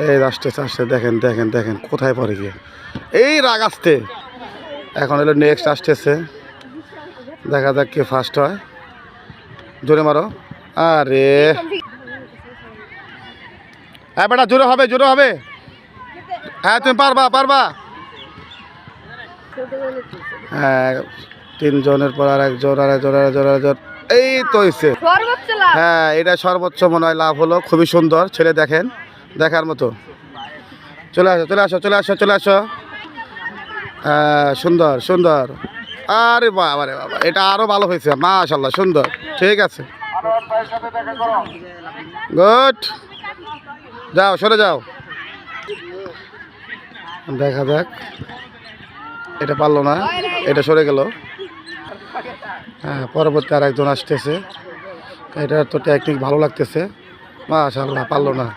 এই আসতেছে আসতে দেখেন দেখেন দেখেন কোথায় পড়ে গিয়ে এই রাগ আসতে। এখন হলো নেক্সট আসতেছে, দেখা যাক কে ফার্স্ট হয়। জোরে মারো। আরে হ্যাঁ বেটা, জোরে হবে জোরে হবে। হ্যাঁ তুমি পারবা পারবা। হ্যাঁ 3 জনের পর আর একজন আর একজন আর একজন আর একজন। এই তো হয়েছে। হ্যাঁ এটা সর্বোচ্চ মনে হয় লাভ হলো। খুবই সুন্দর ছেলে, দেখেন দেখার মতো। চলে আসো চলে আসো চলে আসো চলে আসো। হ্যাঁ সুন্দর সুন্দর। আরে বাবা রে বাবা, এটা আরো ভালো হয়েছে, মাশাআল্লাহ সুন্দর। ঠিক আছে, গুড। যাও সরে যাও। দেখা যাক, এটা পারলো না, এটা সরে গেল। হ্যাঁ পরবর্তী আর একজন আসতেছে, এটা তো টেকনিক ভালো লাগতেছে। মাশাআল্লাহ পারলো না,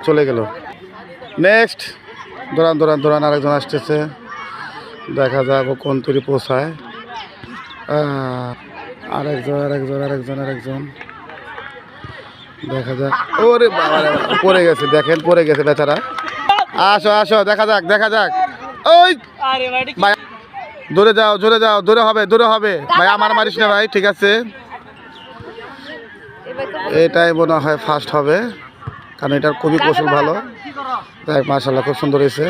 চলে গেল। নেক্সট দৌড়ান দৌড়ান দৌড়ান, আরেকজন আসতেছে। দেখা যাক ও কোন তৈরি পৌঁছায়। আরেকজন আরেকজন আরেকজন আরেকজন, দেখা যাক। ওরে বাবা রে বাবা, পড়ে গেছে, দেখেন পড়ে গেছে বেচারা। আসো আসো, দেখা যাক দেখা যাক। ওই ভাই দূরে যাও জোরে যাও, দূরে হবে দূরে হবে ভাই, আমার মারিস না ভাই। ঠিক আছে, এটাই মনে হয় ফার্স্ট হবে, কারণ এটার খুবই কৌশল ভালো। তাই মাশাআল্লাহ খুব সুন্দর হয়েছে।